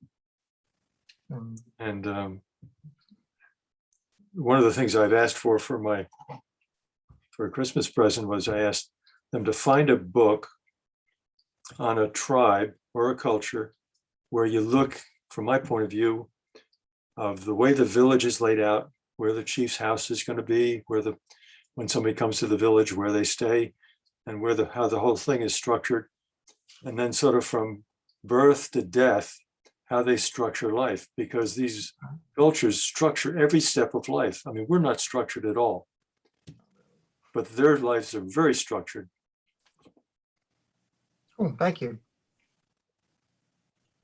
And one of the things I've asked for a Christmas present was I asked them to find a book on a tribe or a culture where you look, from my point of view, of the way the village is laid out, where the chief's house is going to be, when somebody comes to the village, where they stay, and how the whole thing is structured. And then sort of from birth to death, how they structure life, because these cultures structure every step of life. I mean, we're not structured at all, but their lives are very structured. Oh, thank you.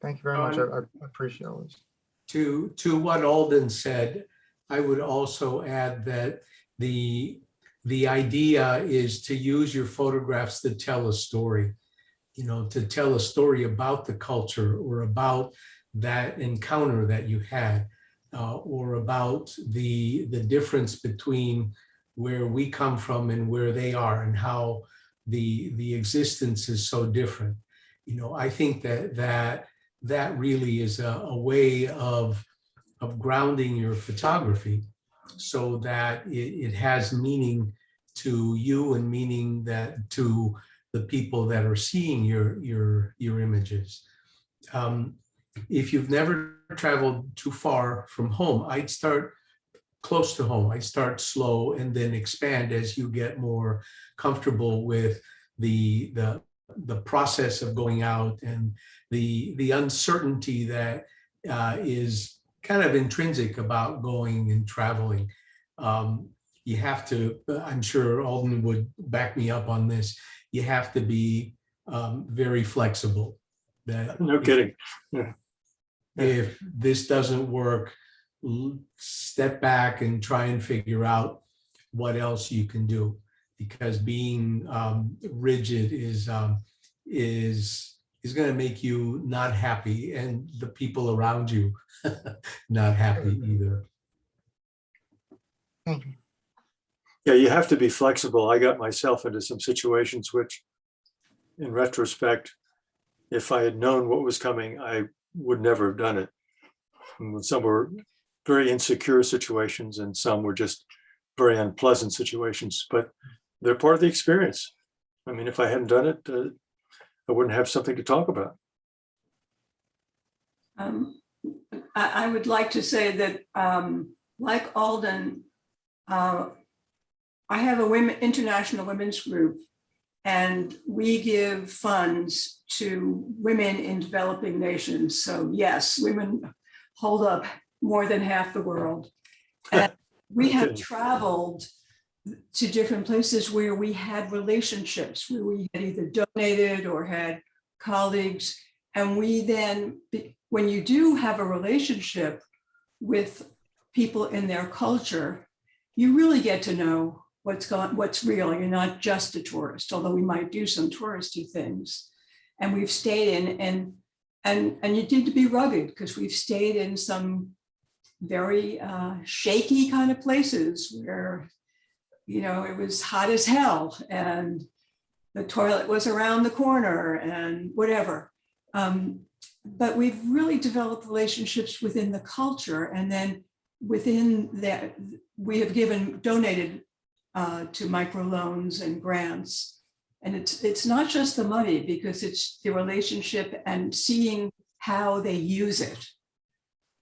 Thank you very much. I appreciate all this. To what Alden said, I would also add that the idea is to use your photographs to tell a story, to tell a story about the culture or about that encounter that you had. or about the difference between where we come from and where they are, and how the existence is so different. I think that really is a way of grounding your photography, so that it has meaning to you and meaning that to the people that are seeing your images. If you've never traveled too far from home, I'd start close to home. I start slow and then expand as you get more comfortable with the process of going out, and the uncertainty that is kind of intrinsic about going and traveling. You have to, I'm sure Alden would back me up on this, you have to be very flexible. That No kidding. Yeah. if this doesn't work, step back and try and figure out what else you can do, because being rigid is going to make you not happy, and the people around you not happy either. Thank you. Yeah, you have to be flexible. I got myself into some situations which, in retrospect, if I had known what was coming, I would never have done it. And some were very insecure situations, and some were just very unpleasant situations, but they're part of the experience. I mean, if I hadn't done it, I wouldn't have something to talk about. I would like to say that, like Alden, I have a international women's group, and we give funds to women in developing nations. So yes, women hold up more than half the world. And we have traveled to different places where we had relationships, where we had either donated or had colleagues. And we then, when you do have a relationship with people in their culture, you really get to know what's real. You're not just a tourist, although we might do some touristy things. And we've stayed in, and you need to be rugged, because we've stayed in some very shaky kind of places where, it was hot as hell and the toilet was around the corner and whatever. But we've really developed relationships within the culture, and then within that, we have donated to microloans and grants. And it's not just the money, because it's the relationship and seeing how they use it.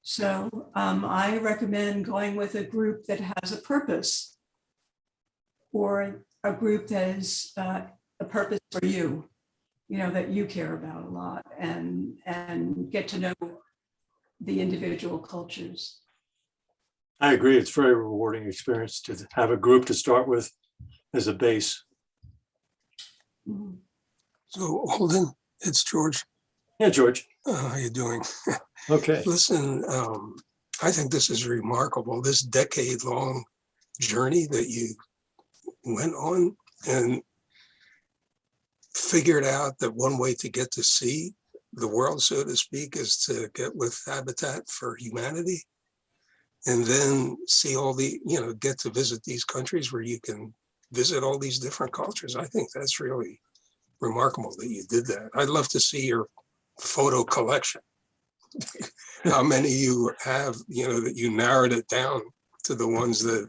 So I recommend going with a group that has a purpose, or a group that is a purpose for you, that you care about a lot, and get to know the individual cultures. I agree. It's a very rewarding experience to have a group to start with as a base. So Alden, it's George. Yeah, George. How you doing? Okay. Listen, I think this is remarkable, this decade-long journey that you went on and figured out that one way to get to see the world, so to speak, is to get with Habitat for Humanity, and then see all the, get to visit these countries where you can visit all these different cultures. I think that's really remarkable that you did that. I'd love to see your photo collection. How many you have, that you narrowed it down to the ones that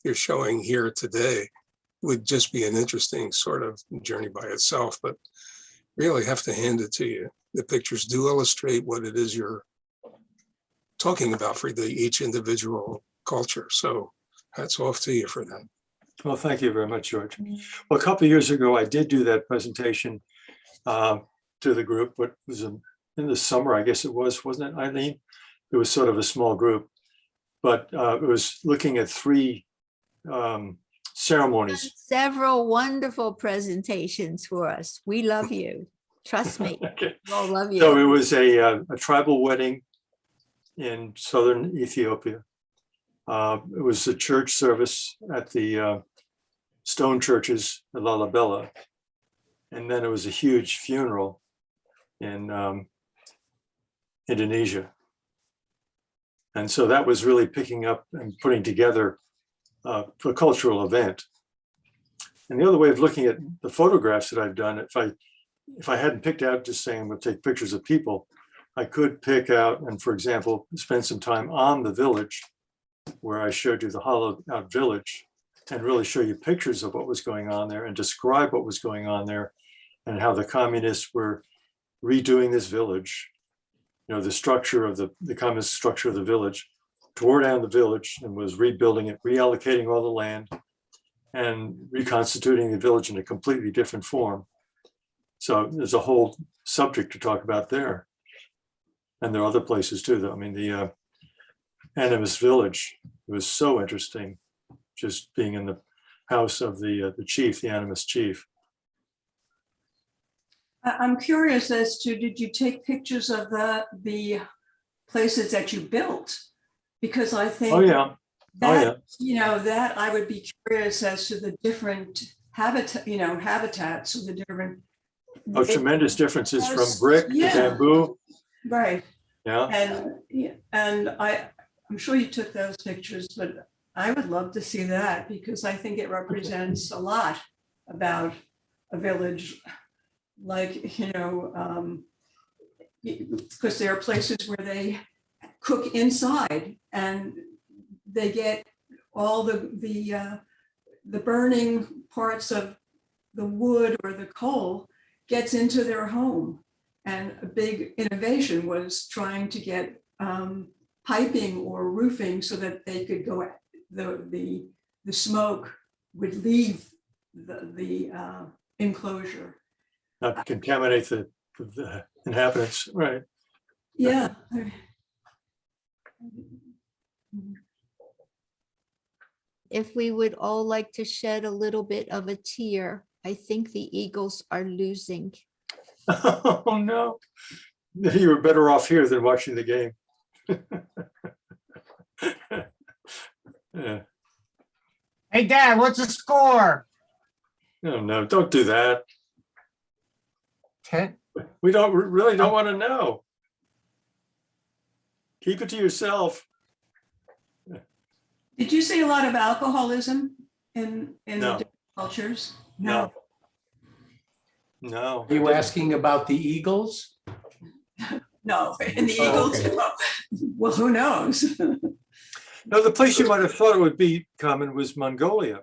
you're showing here today, would just be an interesting sort of journey by itself, but really have to hand it to you. The pictures do illustrate what it is you're talking about for each individual culture. So hats off to you for that. Well, thank you very much, George. Well, a couple of years ago, I did do that presentation to the group, but it was in the summer, I guess it was, wasn't it, Eileen? It was sort of a small group, but it was looking at 3 ceremonies. Several wonderful presentations for us. We love you. Trust me. Okay. We all love you. So it was a tribal wedding in southern Ethiopia. It was a church service at the stone churches at Lalibela. And then it was a huge funeral in Indonesia. And so that was really picking up and putting together a cultural event. And the other way of looking at the photographs that I've done, if I hadn't picked out just saying I'm going to take pictures of people, I could pick out and, for example, spend some time on the village where I showed you the hollowed out village and really show you pictures of what was going on there and describe what was going on there and how the communists were redoing this village. You know, the structure of the communist structure of the village, tore down the village and was rebuilding it, reallocating all the land and reconstituting the village in a completely different form. So there's a whole subject to talk about there. And there are other places too, though. I mean, the Animus Village, it was so interesting just being in the house of the chief, the Animus chief. I'm curious as to, did you take pictures of the places that you built? Because I think Oh, yeah. that, you know, that I would be curious as to the different habitats of the different. Oh, tremendous differences from Yes, brick to yeah. bamboo. Right. Yeah. And I'm sure you took those pictures, but I would love to see that because I think it represents a lot about a village. Like, you know, because there are places where they cook inside and they get all the burning parts of the wood or the coal gets into their home. And a big innovation was trying to get piping or roofing so that they could go, the smoke would leave the enclosure. Not contaminate the inhabitants, right? Yeah. If we would all like to shed a little bit of a tear, I think the Eagles are losing. Oh, no. You were better off here than watching the game. Yeah. Hey, Dad, what's the score? No, no, don't do that. 10. We really don't want to know. Keep it to yourself. Did you see a lot of alcoholism in the No. different cultures? No. No. Are you asking about the Eagles? No, in the Oh, Eagles, okay. well, who knows? No, the place you might have thought it would be common was Mongolia.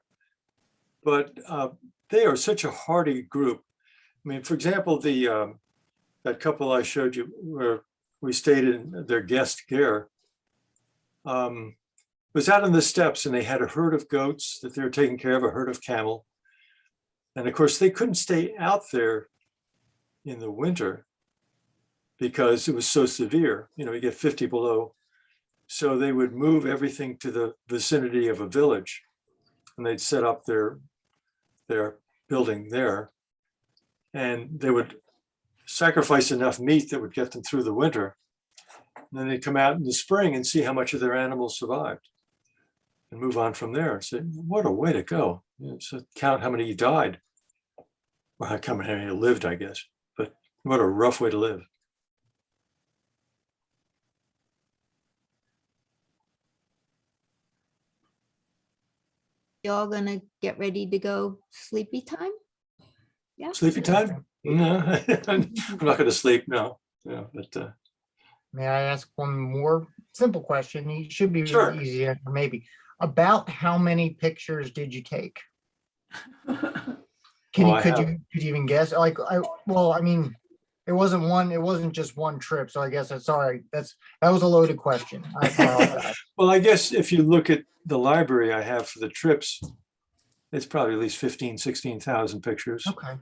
But they are such a hardy group. I mean, for example, that couple I showed you where we stayed in their guest care was out on the steppes and they had a herd of goats that they were taking care of, a herd of camel. And of course, they couldn't stay out there in the winter because it was so severe. You know, you get 50 below. So they would move everything to the vicinity of a village and they'd set up their building there. And they would sacrifice enough meat that would get them through the winter. And then they'd come out in the spring and see how much of their animals survived and move on from there. So what a way to go. You know, so count how many died. Well, how many lived, I guess. But what a rough way to live. Y'all gonna get ready to go sleepy time? Yeah. Sleepy time? No, I'm not going to sleep. No, yeah, but May I ask one more simple question? You should be Sure. really easy answer, maybe. About how many pictures did you take? Could you even guess? Like, I mean, it wasn't just one trip. So I guess that's sorry. That was a loaded question. I apologize. well, I guess if you look at the library I have for the trips, it's probably at least 15, 16,000 pictures. Okay.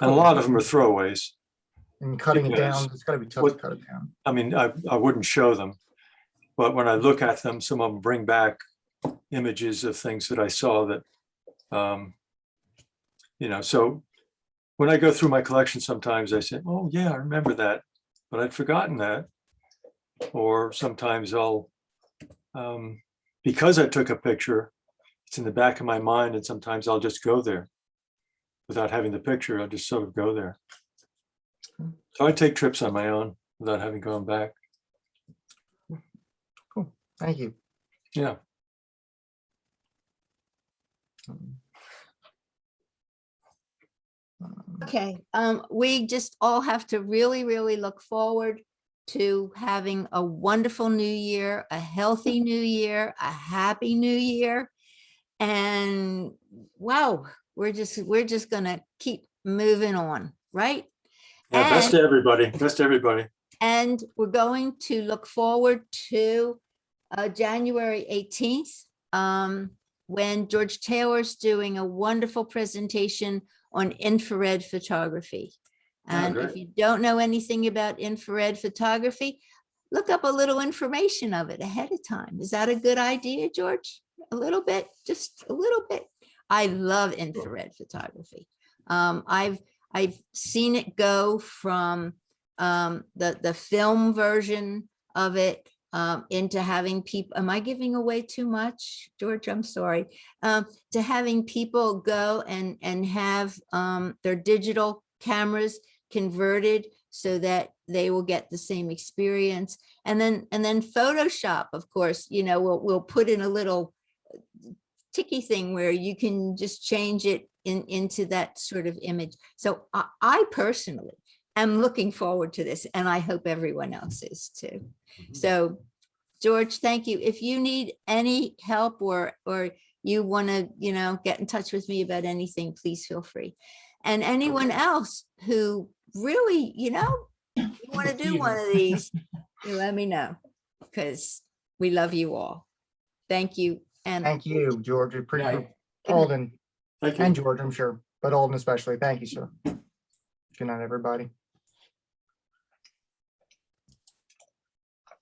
And a lot of them are throwaways. And cutting it down, Because it's gotta be tough to cut it down. I mean, I wouldn't show them, but when I look at them, some of them bring back images of things that I saw that, you know, so when I go through my collection, sometimes I say, oh yeah, I remember that, but I'd forgotten that. Or sometimes I'll, because I took a picture, it's in the back of my mind, and sometimes I'll just go there. Without having the picture, I'll just sort of go there. So I take trips on my own without having gone back. Thank you. Yeah. Okay, we just all have to really, really look forward to having a wonderful new year, a healthy new year, a happy new year. And wow, we're just gonna keep moving on, right? Yeah, best And to everybody. Best to everybody. and we're going to look forward to January 18th, when George Taylor's doing a wonderful presentation on infrared photography. And if great. you don't know anything about infrared photography, look up a little information of it ahead of time. Is that a good idea, George? A little bit, just a little bit. I love infrared photography. I've seen it go from the film version of it into having people, am I giving away too much, George? I'm sorry. To having people go and have their digital cameras converted so that they will get the same experience. And then Photoshop, of course, you know, we'll put in a little ticky thing where you can just change it into that sort of image. So I personally am looking forward to this, and I hope everyone else is too. So George, thank you. If you need any help or you want to, you know, get in touch with me about anything, please feel free. And anyone else who really, you know, you want to do one of these, you let me know, because we love you all. Thank you. And Thank you, George. Night. Appreciate Alden Thank you. and George, I'm sure, but Alden especially. Thank you, sir. Good night, everybody.